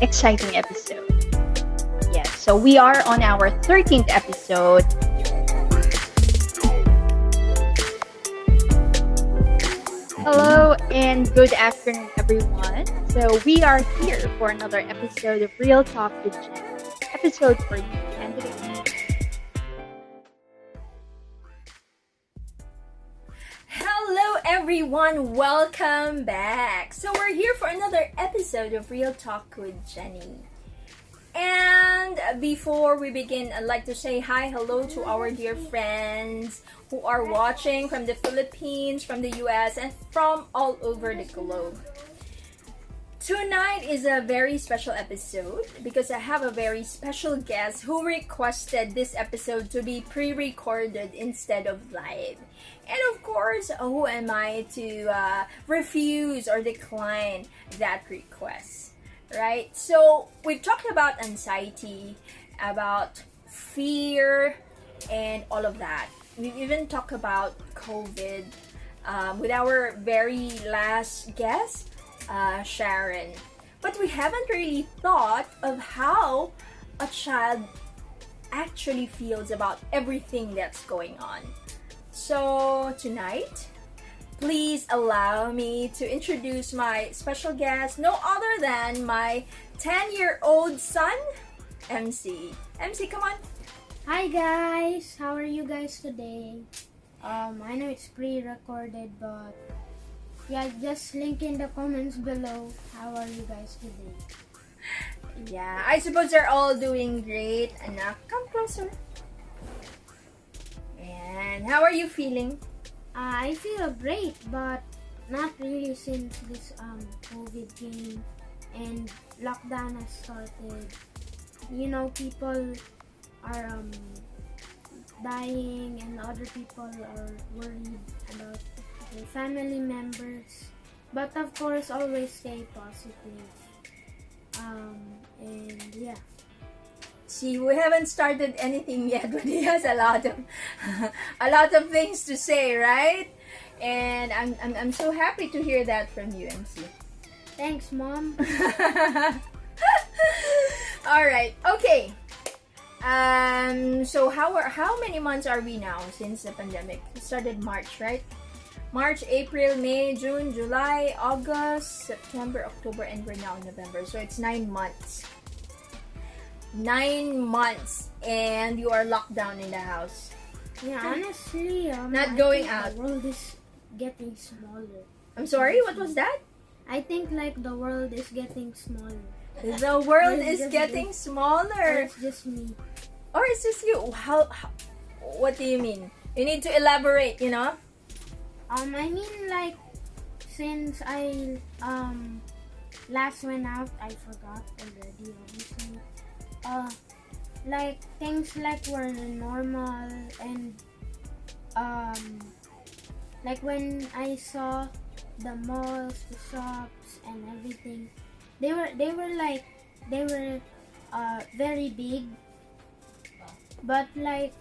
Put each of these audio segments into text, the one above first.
exciting episode. Yes, so we are on our 13th episode. Hello and good afternoon, everyone. So we are here for another episode of Real Talk with Jen. Episode for you. And Hello everyone, welcome back. So we're here for another episode of Real Talk with Jenny. And before we begin, I'd like to say hello to our dear friends who are watching from the Philippines, from the US, and from all over the globe. Tonight is a very special episode because I have a very special guest who requested this episode to be pre-recorded instead of live. And of course, who am I to refuse or decline that request, right? So we've talked about anxiety, about fear, and all of that. We've even talked about COVID with our very last guest, Sharon. But we haven't really thought of how a child actually feels about everything that's going on. So tonight, please allow me to introduce my special guest, no other than my 10-year-old son, MC. MC, come on. Hi guys, how are you guys today? I know it's pre-recorded, but yeah, just link in the comments below. How are you guys today? Yeah, I suppose they're all doing great. Anak, come closer. And how are you feeling? I feel great, but not really since this COVID came and lockdown has started. You know, people are dying and other people are worried about their family members. But of course, always stay positive. And yeah. See, we haven't started anything yet, but he has a lot of things to say, right? And I'm so happy to hear that from you, MC. Thanks, Mom. All right, okay. So how many months are we now since the pandemic? It started March, right? March, April, May, June, July, August, September, October, and we're now in November. So it's 9 months. 9 months, and you are locked down in the house. Yeah, honestly, Not going I out. think the world is getting smaller. I'm sorry, what was that? I think like the world is getting smaller. The world It's is just getting Or smaller. it's just me. Or it's just you. How what do you mean? You need to elaborate, you know? I mean like since I last went out, I forgot already obviously. Like things like were normal and like when I saw the malls, the shops and everything, they were very big, but like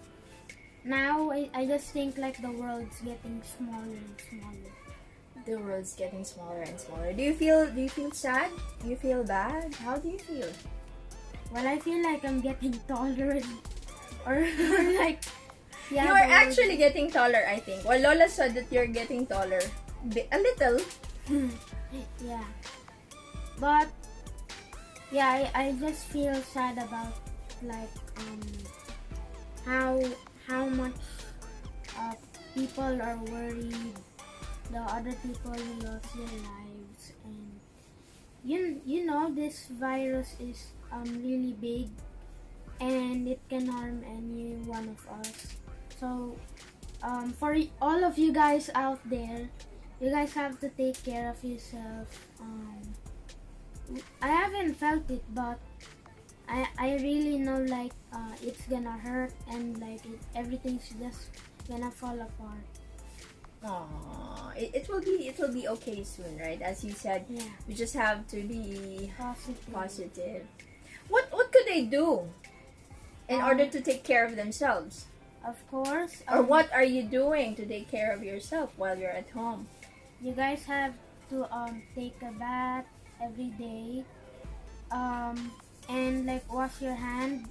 now I just think like the world's getting smaller and smaller. The world's getting smaller and smaller. Do you feel sad? Do you feel bad? How do you feel? Well, I feel like I'm getting taller or like yeah, You are actually getting taller, I think. Well, Lola said that you're getting taller. A little. yeah, but yeah, I just feel sad about like how much people are worried, the other people who lost their lives, and you know this virus is really big and it can harm any one of us. So for all of you guys out there, you guys have to take care of yourself. I haven't felt it, but I really know like it's gonna hurt and like everything's just gonna fall apart. Aww, it will be okay soon, right? As you said, Yeah. we just have to be Positive. positive. What could they do in order to take care of themselves? Of course. Or what are you doing to take care of yourself while you're at home? You guys have to take a bath every day. and like wash your hands,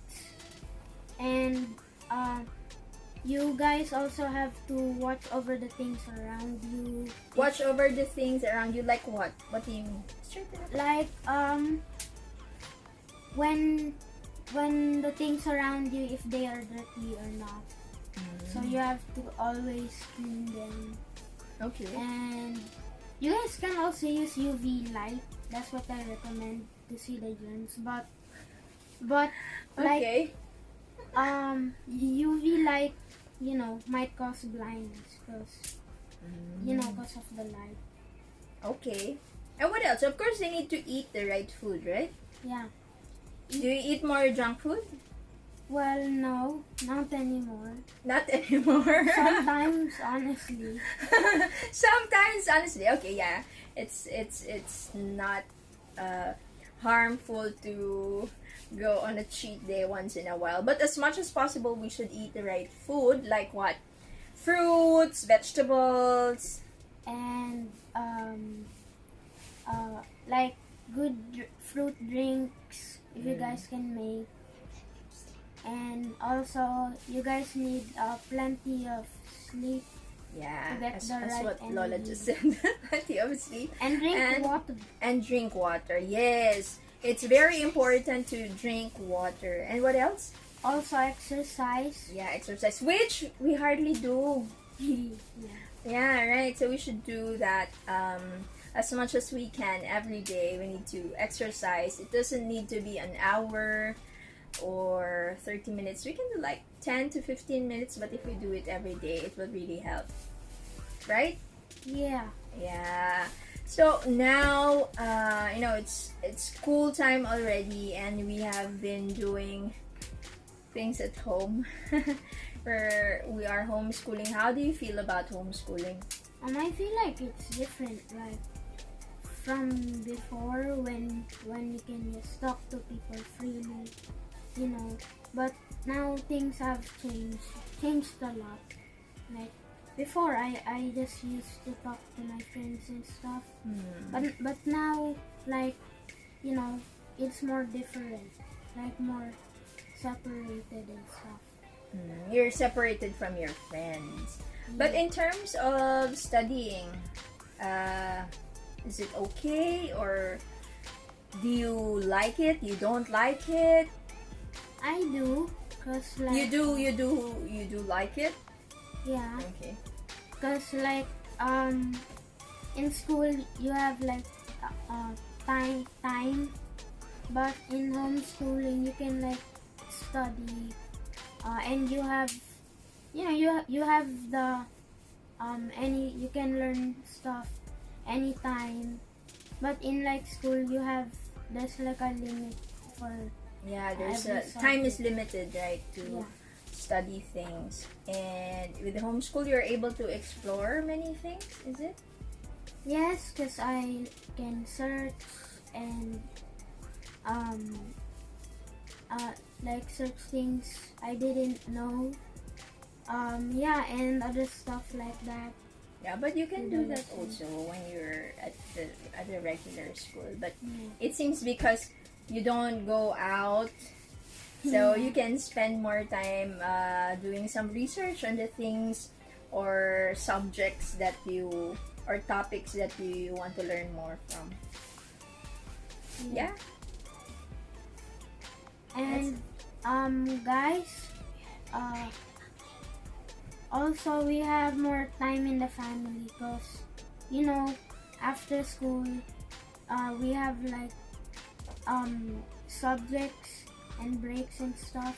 and you guys also have to watch over the things around you. Watch over the things around you, like what? What do you mean? Straighten up. Like when the things around you, if they are dirty or not. So you have to always clean them. Okay. And you guys can also use UV light. That's what I recommend to see the germs. But like Okay. UV light, might cause blindness because of the light. Okay. And what else? Of course, they need to eat the right food, right? Yeah. Do you eat more junk food? Well, no, not anymore. Not anymore. Sometimes, honestly. Sometimes, honestly, okay, yeah, it's not harmful to go on a cheat day once in a while, but as much as possible, we should eat the right food, like what? Fruits, vegetables, And like good fruit drinks if you guys can make. And also, you guys need plenty of sleep yeah, to get as the right what Lola energy. just said. Plenty of sleep And drink And- water. and drink water. Yes, it's very important to drink water. And what else? Also exercise. Yeah, exercise, which we hardly do. Yeah. Yeah, right. So we should do that as much as we can every day. We need to exercise. It doesn't need to be an hour or 30 minutes. We can do like 10 to 15 minutes, but if we do it every day, it will really help. Right? Yeah. Yeah. So now, it's school time already, and we have been doing things at home. Where we are homeschooling. How do you feel about homeschooling? I feel like it's different, like from before when you can just talk to people freely, But now things have changed a lot. Like before, I just used to talk to my friends and stuff. But now, like, it's more different, like more separated and stuff. You're separated from your friends. But in terms of studying, is it okay, or do you like it? You don't like it? I do, cause like You do like it? yeah, Okay. cause like in school you have like time, but in homeschooling you can like study, and you have you have the you can learn stuff anytime, but in like school there's like a limit for Yeah, there's Every time is subject. limited, right, to Yeah. study things. And with homeschool, you're able to explore many things, is it? Yes, because I can search and like search things I didn't know. Yeah, and other stuff like that. Yeah, but you can do Mhm. that also when you're at the regular school. But Yeah. it seems because you don't go out, so you can spend more time doing some research on the things or subjects that you or topics that you want to learn more from. Yeah. And guys, also we have more time in the family because after school we have like subjects and breaks and stuff,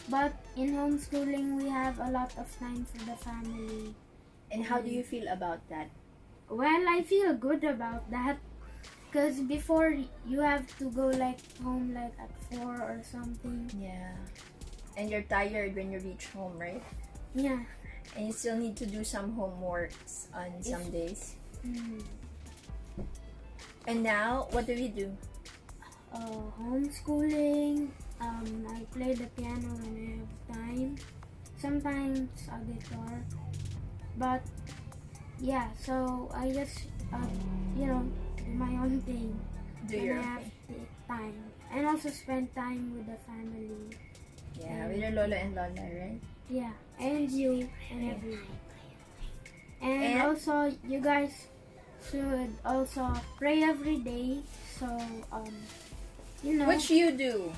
but in homeschooling we have a lot of time for the family. And how do you feel about that? Well, I feel good about that because before you have to go like home like at 4 or something. Yeah. And you're tired when you reach home, right? Yeah. And you still need to do some homeworks on some days. Mm. And now, what do we do? Homeschooling. I play the piano when I have time. Sometimes a guitar. But yeah, so I just do my own thing Do when your I own have thing. time. and also spend time with the family. Yeah, with your lolo and lola, right? Yeah, and you and everyone. And And also, you guys should also pray every day. So, you know, which you do,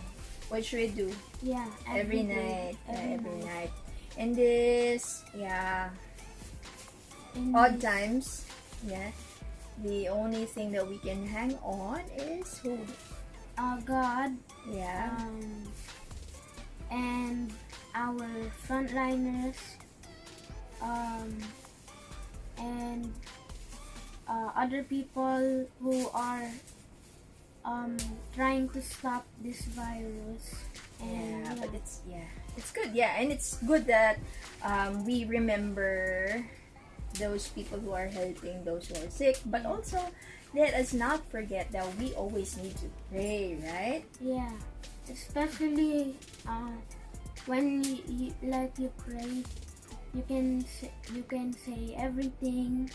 which we do yeah, every day, night, every night. And this, And odd times, yeah. The only thing that we can hang on is who? God, Yeah. and our frontliners, and other people who are trying to stop this virus. And Yeah, but it's good. Yeah, and it's good that we remember those people who are helping those who are sick, but also let us not forget that we always need to pray, right? yeah, especially when you like you pray, you can say everything.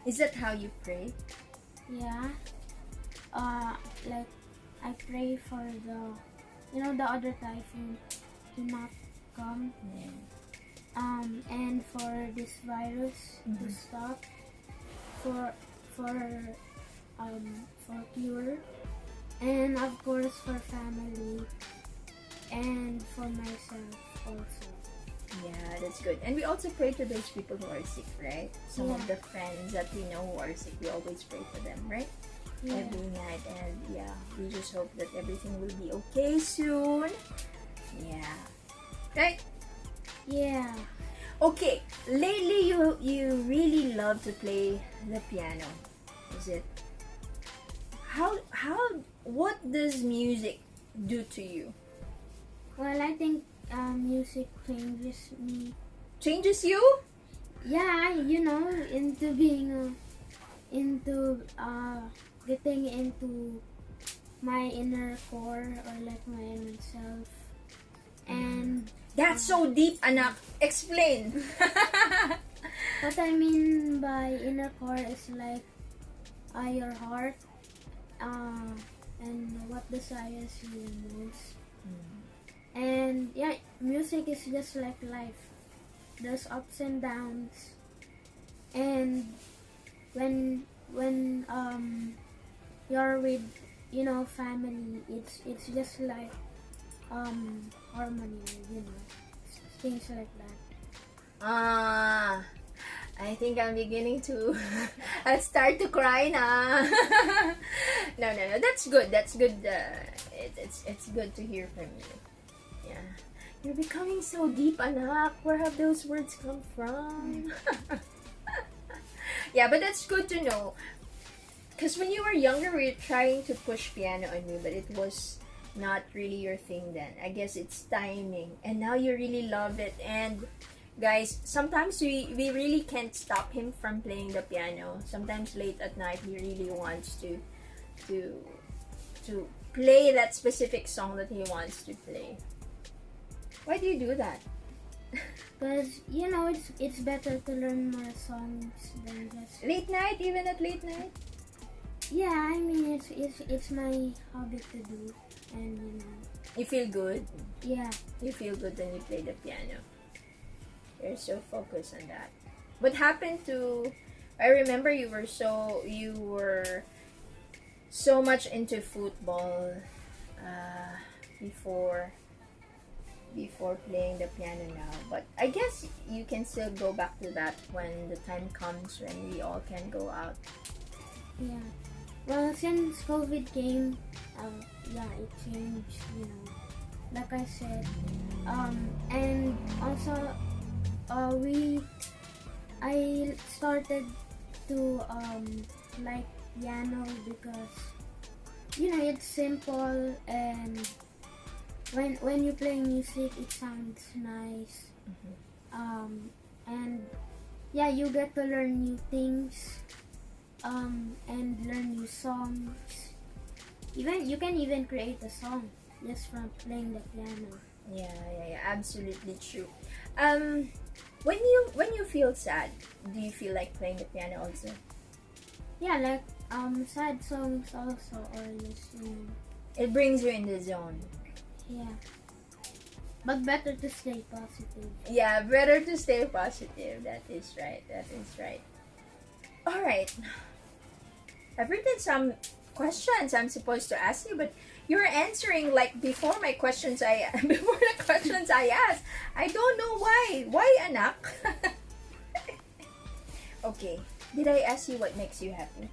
Is that how you pray? Yeah, like I pray for the other typhoon to not come, and for this virus to stop, for for cure, and of course for family, and for myself also. Yeah, that's good. And we also pray to those people who are sick, right? Some of the friends that we know who are sick, we always pray for them, right? Yeah. Every night. And we just hope that everything will be okay soon. Yeah. Right? Yeah. Okay. Lately, you really love to play the piano. Is it? What does music do to you? Well, I think music changes me. Changes you? Yeah, into being getting into my inner core, or like my inner self. And That's so deep, anak. Explain. what I mean by inner core is like your heart, and what desires you most. And yeah, music is just like life. There's ups and downs. And when you're with family, it's just like harmony, things like that. I think I'm beginning to I'll start to cry now. No. That's good. That's good. It's good to hear from you. Yeah. You're becoming so deep, anak. Where have those words come from? Yeah, but that's good to know. Because when you were younger, we were trying to push piano on me, but it was not really your thing then. I guess it's timing. And now you really love it. And guys, sometimes we really can't stop him from playing the piano. Sometimes late at night, he really wants to play that specific song that he wants to play. Why do you do that? Because it's better to learn more songs than just Late night, even at late night? yeah. I mean, it's my hobby to do, and You feel good. yeah. You feel good when you play the piano. You're so focused on that. What happened to? I remember you were so much into football before playing the piano now. But I guess you can still go back to that when the time comes when we all can go out. Yeah. Well, since COVID came, it changed, like I said. And also, I started to like piano because, it's simple, and when you play music, it sounds nice. And yeah, you get to learn new things. And learn new songs. You can even create a song just from playing the piano. Yeah, absolutely true. When you feel sad, do you feel like playing the piano also? Yeah, like sad songs also, or just It brings you in the zone. Yeah. But better to stay positive. Yeah, better to stay positive. That is right. That is right. All right. I've written some questions I'm supposed to ask you, but you're answering like before my questions. Before the questions I asked. I don't know why. Why, anak? Okay. Did I ask you what makes you happy?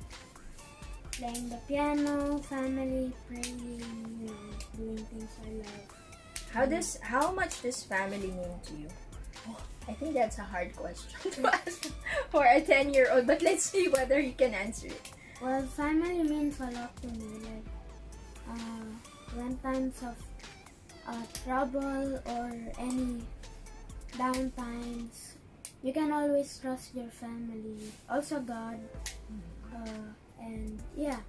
Playing the piano, family, praying, doing things I love. How much does family mean to you? Oh, I think that's a hard question to ask for a 10-year-old, but let's see whether you can answer it. Well, family means a lot to me. Like, when times of trouble or any down times, you can always trust your family. Also God. And yeah.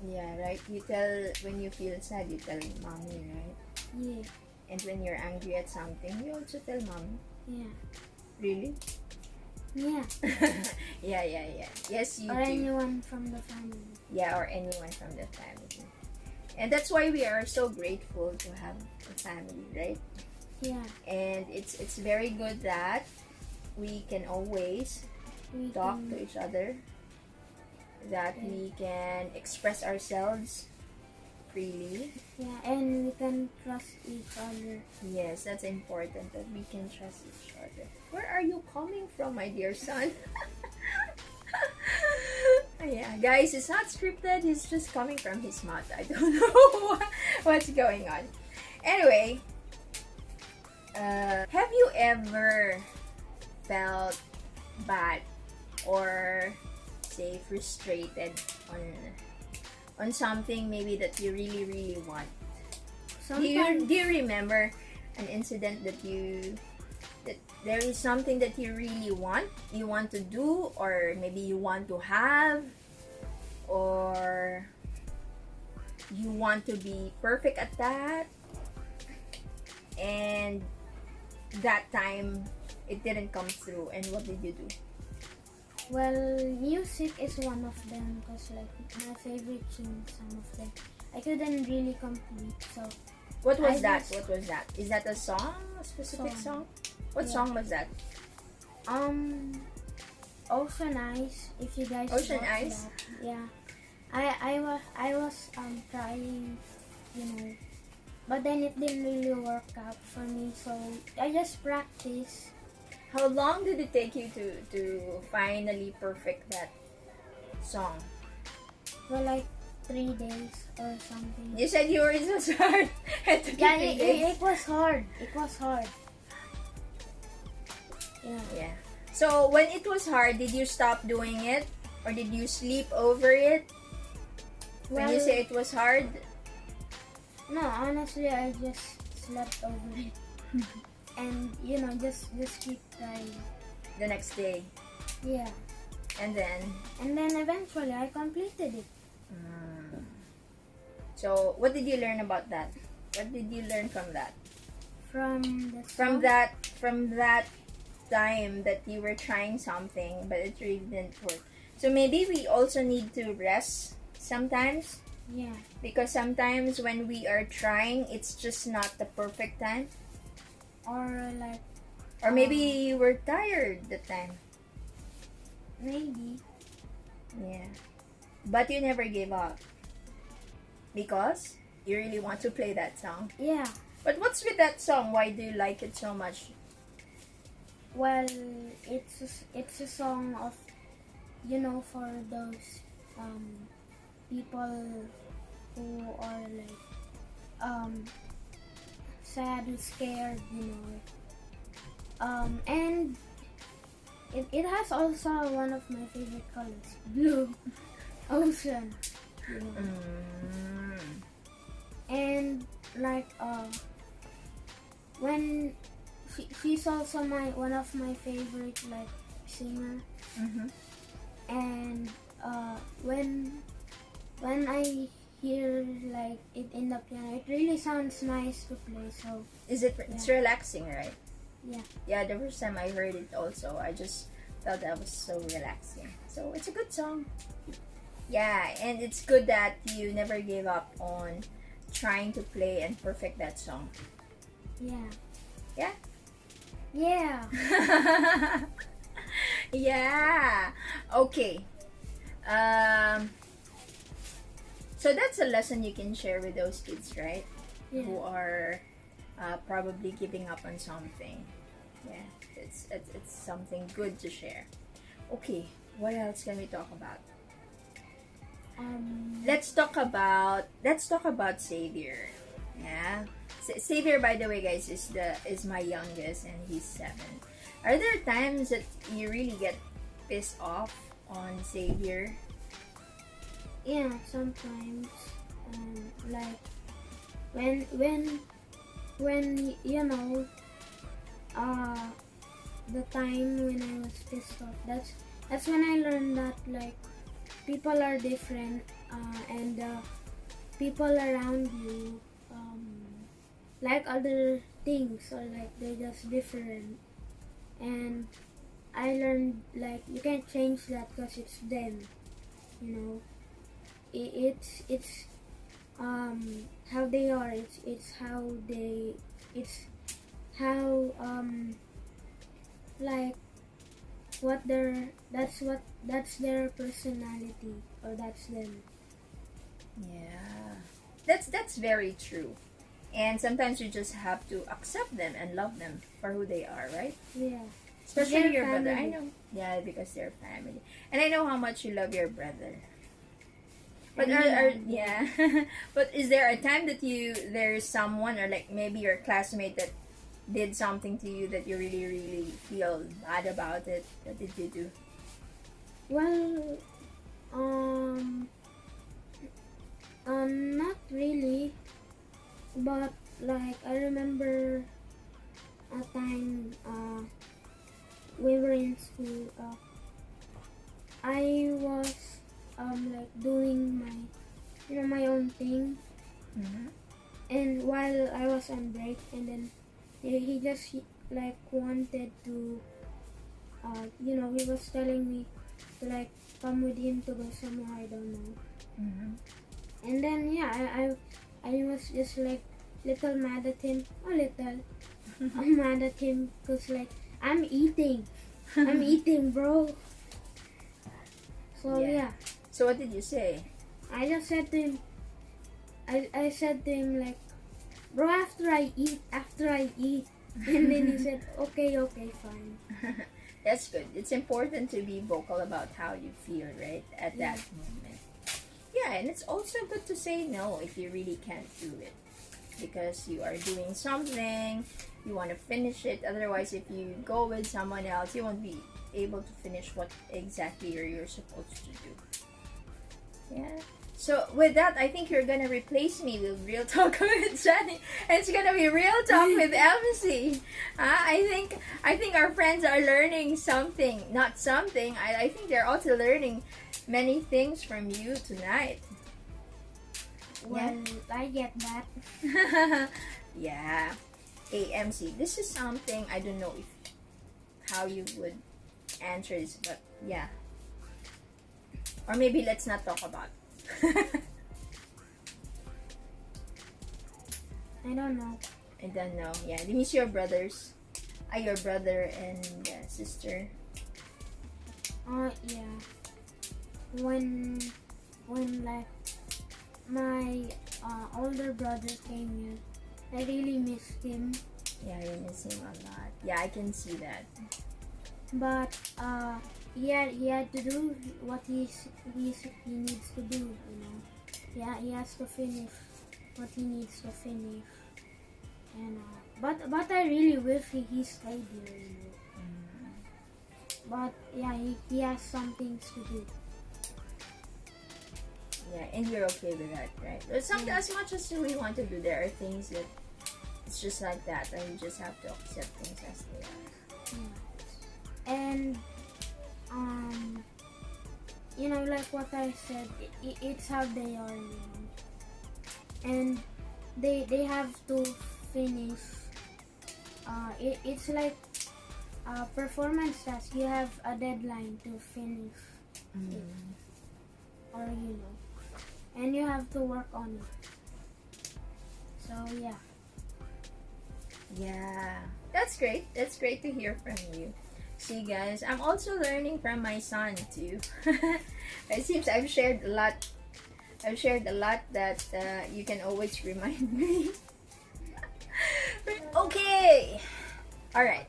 Yeah, right? When you feel sad, you tell mommy, right? Yeah. And when you're angry at something, you also tell mommy. Yeah. Really? Yeah. Yeah. Yes, you or do. anyone from the family. Yeah, or anyone from the family. And that's why we are so grateful to have a family, right? Yeah. And it's very good that we can always talk to each other, that we can express ourselves freely. Yeah, and we can trust each other. Yes, that's important, that we can trust each other. Where are you coming from, my dear son? Yeah, guys, it's not scripted. It's just coming from his mouth. I don't know what's going on. Anyway, have you ever felt bad or say frustrated on something maybe that you really want? Do you remember an incident that there is something that you really want to do, or maybe you want to have, or you want to be perfect at that, and that time it didn't come through, and what did you do? Well, music is one of them, because like my favorite tunes, some of them I couldn't really complete. So what was that? Is that a song? A specific song? What song was that? Ocean Eyes. If you guys Ocean watch Eyes? that. Yeah. I was trying, but then it didn't really work out for me. So I just practiced. How long did it take you to finally perfect that song? For like 3 days or something. You said you were so hard. Yeah, it was hard. It was hard. Yeah. So when it was hard, did you stop doing it, or did you sleep over it? When you say it was hard? No, honestly, I just slept over it. And just keep trying. The next day. Yeah. And then eventually I completed it. So what did you learn about that? What did you learn from that? From that time that you were trying something but it really didn't work. So maybe we also need to rest sometimes. Yeah. Because sometimes when we are trying, it's just not the perfect time. Or maybe you were tired that time. Maybe. Yeah. But you never gave up. Because you really want to play that song. Yeah. But what's with that song? Why do you like it so much? Well, it's a song of, for those people who are like sad and scared, and it has also one of my favorite colors, blue ocean, and like when she's also one of my favorite like singer, and when I hear like it in the piano, it really sounds nice to play. So it's relaxing, right? Yeah. Yeah, the first time I heard it also, I just felt that was so relaxing. So it's a good song. Yeah, and it's good that you never gave up on trying to play and perfect that song. Yeah. Yeah? Yeah. Yeah. Okay. Um, so that's a lesson you can share with those kids, right? Yeah. Who are probably giving up on something. Yeah, it's something good to share. Okay, what else can we talk about? Let's talk about Xavier. Yeah, Xavier, by the way, guys, is my youngest, and he's 7. Are there times that you really get pissed off on Xavier? Yeah, sometimes, like when you know, the time when I was pissed off. That's when I learned that like people are different, and people around you like other things, or like they're just different. And I learned like you can't change that because it's them. You know, it's how they are. It's how they. It's how like what their that's their personality, or that's them. Yeah, that's very true. And sometimes you just have to accept them and love them for who they are, right? Yeah. Especially They're your brother. I family. know. Yeah, because they're family. And I know how much you love your brother. But And yeah. But is there a time that there's someone, or like maybe your classmate that did something to you that you really, really feel bad about it? What did you do? Well, not really, but like I remember a time we were in school. I was like doing my own thing, Mm-hmm. and while I was on break, and then he just like wanted to, he was telling me to like come with him to go somewhere, I don't know. Mm-hmm. And then yeah, I was just like little mad at him, a little. I'm mad at him because like I'm eating, bro. So yeah, So what did you say? I just said to him, I said to him like, bro, after I eat, and then he said, okay, fine. That's good. It's important to be vocal about how you feel, right? At that moment. Yeah, and it's also good to say no if you really can't do it. Because you are doing something, you want to finish it. Otherwise, if you go with someone else, you won't be able to finish what exactly you're supposed to do. Yeah. So with that, I think you're gonna replace me with Real Talk with Jenny. It's gonna be Real Talk with MC. I think our friends are learning something. Not something. I think they're also learning many things from you tonight. Well, I get that. Yeah. AMC. This is something I don't know if how you would answer this, but yeah. Or maybe let's not talk about. I don't know. I don't know. Yeah, you miss your brothers. Your brother and sister. Yeah. When like my older brother came here, I really missed him. Yeah, you miss him a lot. Yeah, I can see that. But he had to do what he needs to do. You know, yeah, he has to finish what he needs to finish. And but I really wish he stayed here. You know. But yeah, he has some things to do. Yeah, and you're okay with that, right? But as much as we want to do, there are things that it's just like that, and you just have to accept things as they are. Yeah. And like what I said, it's how they are, you know. And they have to finish. It's like a performance task. You have a deadline to finish it. or and you have to work on it. So yeah. Yeah, that's great. That's great to hear from you. See, guys, I'm also learning from my son too. It seems I've shared a lot. I've shared a lot that you can always remind me. Okay. All right.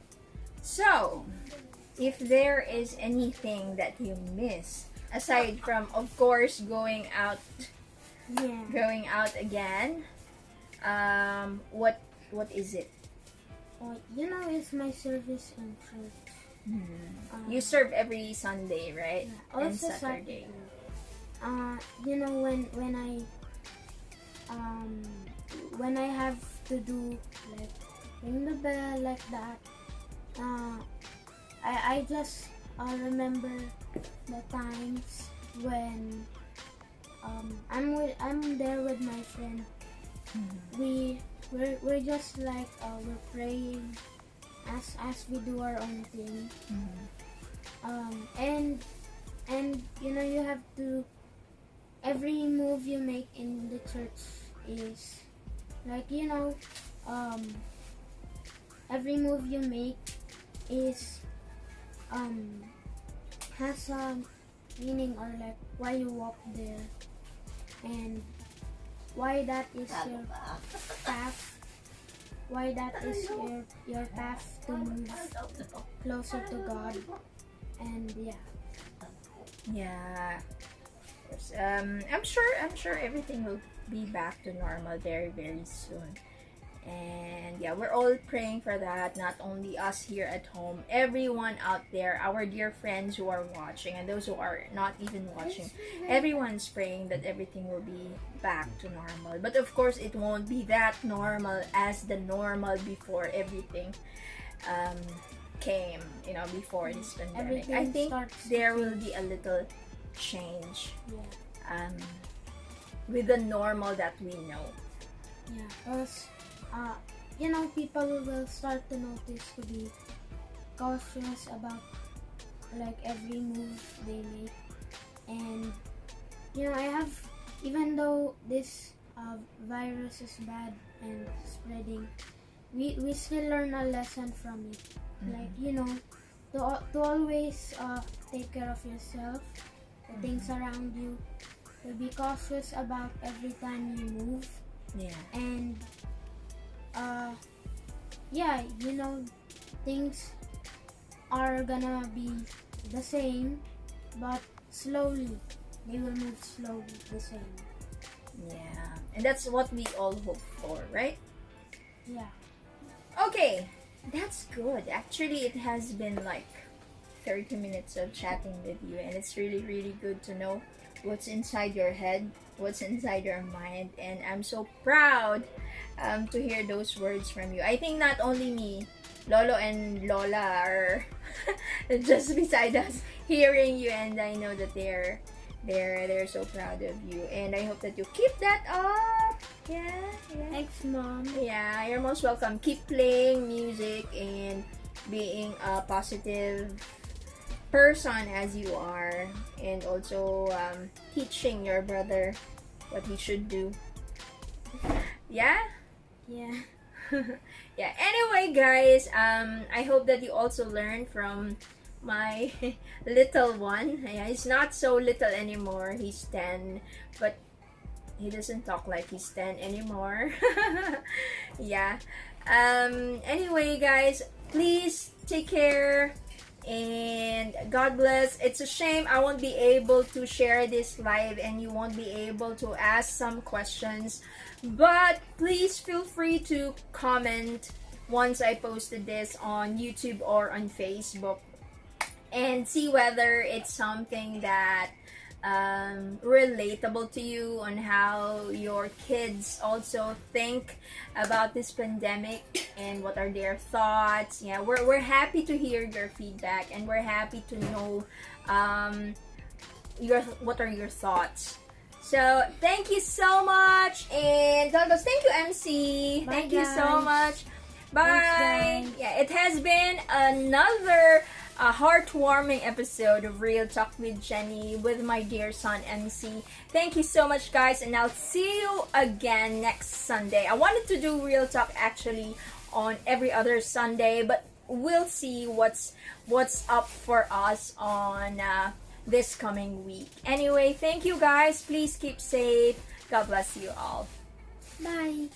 So, if there is anything that you miss aside from, of course, going out again, what is it? It's my service in church. You serve every Sunday, right? Yeah. And Also Saturday. When I have to do like ring the bell like that, I just remember the times when I'm there with my friend. We're just like we're praying as we do our own thing. And you have to, every move you make in the church is like every move you make is has a meaning, or like why you walk there and why that is your path, why that is your path to move closer to God. And Yeah. I'm sure everything will be back to normal very, very soon. And yeah, we're all praying for that. Not only us here at home, everyone out there, our dear friends who are watching, and those who are not even watching, everyone's praying that everything will be back to normal. But of course, it won't be that normal as the normal before everything came, before this pandemic. I think there will be a little change with the normal that we know. Yeah, because people will start to notice to be cautious about like every move they make. And I have, even though this virus is bad and spreading, we still learn a lesson from it. Like to always take care of yourself, the things around you, to be cautious about every time you move. And things are gonna be the same, but slowly they will move slowly the same. Yeah, and that's what we all hope for, right? Yeah. Okay, that's good. Actually, it has been like 30 minutes of chatting with you, and it's really, really good to know what's inside your head, what's inside your mind, and I'm so proud to hear those words from you. I think not only me, Lolo and Lola are just beside us hearing you, and I know that they're so proud of you, and I hope that you keep that up. Yeah. Thanks, Mom. Yeah, you're most welcome. Keep playing music and being a positive person as you are, and also teaching your brother what he should do. Yeah. Yeah. Anyway, guys, I hope that you also learn from my little one. Yeah, he's not so little anymore. He's 10, but he doesn't talk like he's 10 anymore. Yeah. Anyway, guys, please take care. And God bless. It's a shame I won't be able to share this live and you won't be able to ask some questions, but please feel free to comment once I posted this on YouTube or on Facebook, and see whether it's something that relatable to you, on how your kids also think about this pandemic and what are their thoughts. Yeah, we're happy to hear your feedback, and we're happy to know what are your thoughts. So thank you so much, and thank you, MC. Thank you so much. Bye. Thanks, yeah, it has been another a heartwarming episode of Real Talk with Jenny with my dear son MC. Thank you so much, guys, and I'll see you again next Sunday. I wanted to do Real Talk actually on every other Sunday, but we'll see what's up for us on this coming week. Anyway, thank you guys. Please keep safe. God bless you all. Bye.